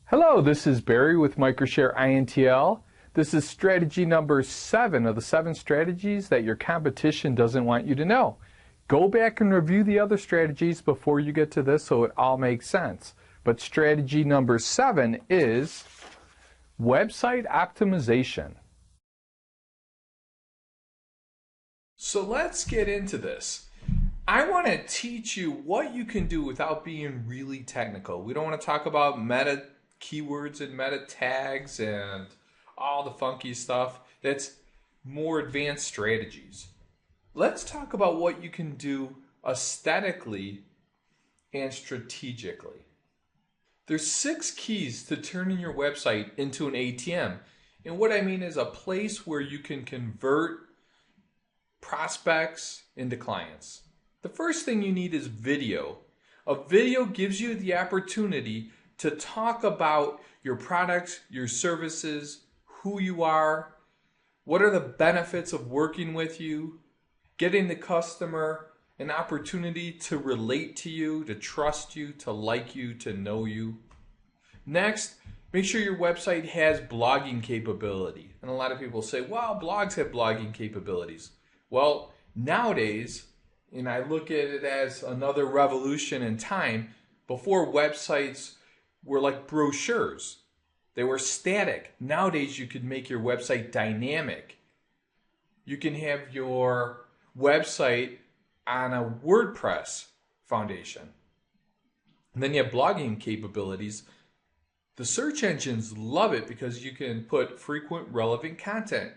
Hello, this is Barry with Microshare INTL. This is strategy number 7 of the 7 strategies that your competition doesn't want you to know. Go back and review the other strategies before you get to this so it all makes sense. But strategy number 7 is website optimization. So let's get into this. I want to teach you what you can do without being really technical. We don't want to talk about meta keywords and meta tags and all the funky stuff. That's more advanced strategies. Let's talk about what you can do aesthetically and strategically. There's 6 keys to turning your website into an ATM. And what I mean is a place where you can convert prospects into clients. The first thing you need is video. A video gives you the opportunity to talk about your products, your services, who you are, what are the benefits of working with you, getting the customer an opportunity to relate to you, to trust you, to like you, to know you. Next, make sure your website has blogging capability. And a lot of people say, well, blogs have blogging capabilities. Well, nowadays, and I look at it as another revolution in time, before websites were like brochures. They were static. Nowadays, you could make your website dynamic. You can have your website on a WordPress foundation. And then you have blogging capabilities. The search engines love it because you can put frequent, relevant content.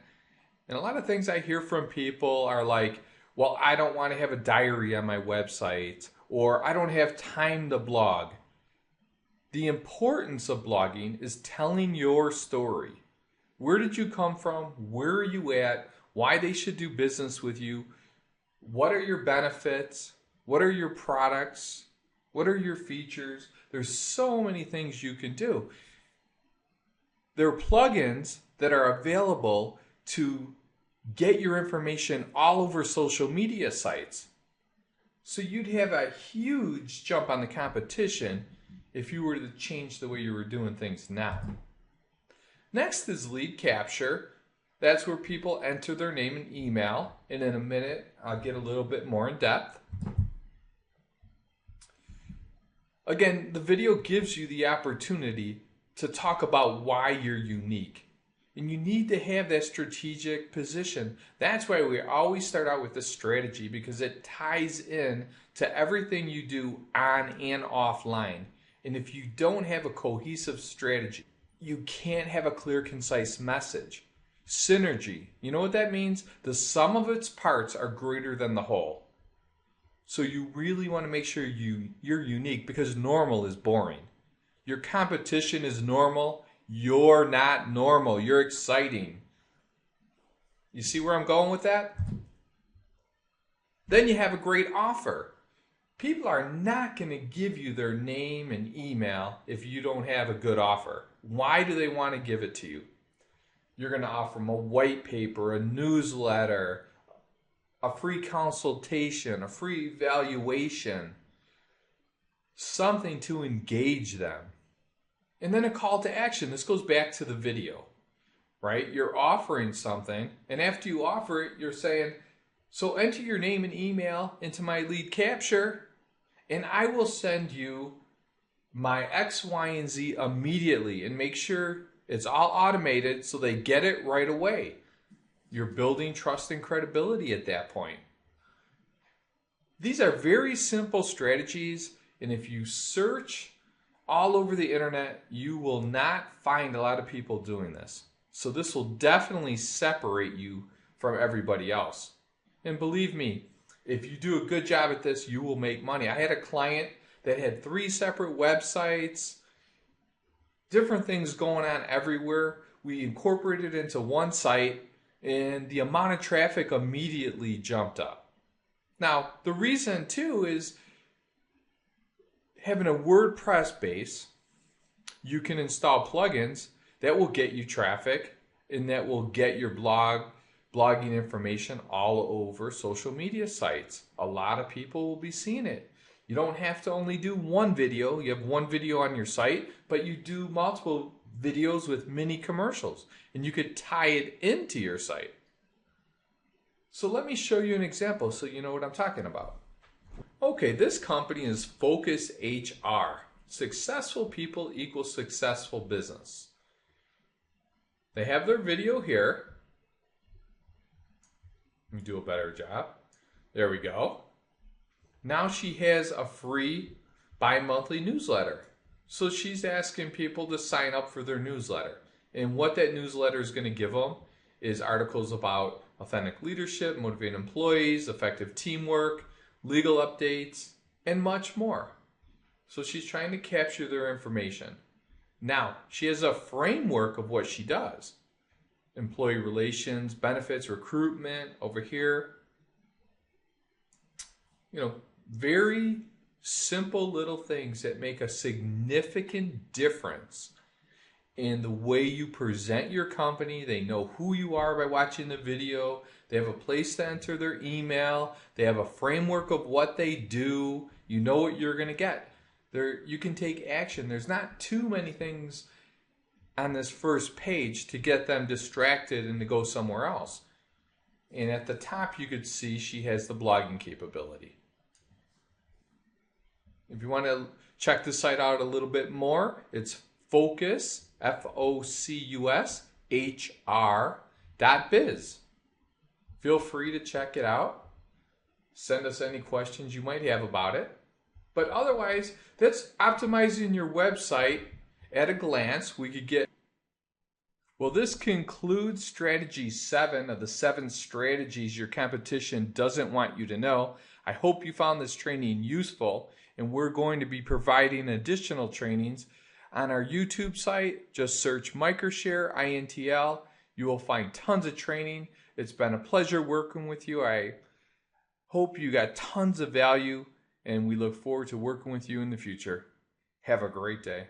And a lot of things I hear from people are like, well, I don't want to have a diary on my website, or I don't have time to blog. The importance of blogging is telling your story. Where did you come from? Where are you at? Why they should do business with you? What are your benefits? What are your products? What are your features? There's so many things you can do. There are plugins that are available to get your information all over social media sites. So you'd have a huge jump on the competition if you were to change the way you were doing things now. Next is lead capture. That's where people enter their name and email. And in a minute, I'll get a little bit more in depth. Again, the video gives you the opportunity to talk about why you're unique. And you need to have that strategic position. That's why we always start out with the strategy, because it ties in to everything you do on and offline. And if you don't have a cohesive strategy, you can't have a clear, concise message. Synergy, you know what that means? The sum of its parts are greater than the whole. So you really want to make sure you're unique, because normal is boring. Your competition is normal. You're not normal. You're exciting. You see where I'm going with that? Then you have a great offer. People are not going to give you their name and email if you don't have a good offer. Why do they want to give it to you? You're going to offer them a white paper, a newsletter, a free consultation, a free evaluation, something to engage them. And then a call to action. This goes back to the video, right? You're offering something, and after you offer it, you're saying, so enter your name and email into my lead capture, and I will send you my X, Y, and Z immediately, and make sure it's all automated so they get it right away. You're building trust and credibility at that point. These are very simple strategies, and if you search all over the internet, you will not find a lot of people doing this. So this will definitely separate you from everybody else. And believe me, if you do a good job at this, you will make money. I had a client that had 3 separate websites, different things going on everywhere. We incorporated it into one site, and the amount of traffic immediately jumped up. Now, the reason too is having a WordPress base, you can install plugins that will get you traffic and that will get your blogging information all over social media sites. A lot of people will be seeing it. You don't have to only do one video. You have one video on your site, but you do multiple videos with mini commercials, and you could tie it into your site. So let me show you an example so you know what I'm talking about. Okay, this company is Focus HR. Successful people equals successful business. They have their video here. Let me do a better job. There we go. Now she has a free bi-monthly newsletter. So she's asking people to sign up for their newsletter. And what that newsletter is going to give them is articles about authentic leadership, motivated employees, effective teamwork, legal updates, and much more. So she's trying to capture their information. Now, she has a framework of what she does. Employee relations, benefits, recruitment over here. You know, very simple little things that make a significant difference in the way you present your company. They know who you are by watching the video. They have a place to enter their email. They have a framework of what they do. You know what you're going to get. You can take action. There's not too many things on this first page to get them distracted and to go somewhere else. And at the top you could see she has the blogging capability. If you want to check the site out a little bit more, it's Focus, Focus, HR.biz. Feel free to check it out. Send us any questions you might have about it. But otherwise, that's optimizing your website at a glance. Well, this concludes strategy 7 of the 7 strategies your competition doesn't want you to know. I hope you found this training useful, and we're going to be providing additional trainings on our YouTube site. Just search Microshare, INTL. You will find tons of training. It's been a pleasure working with you. I hope you got tons of value, and we look forward to working with you in the future. Have a great day.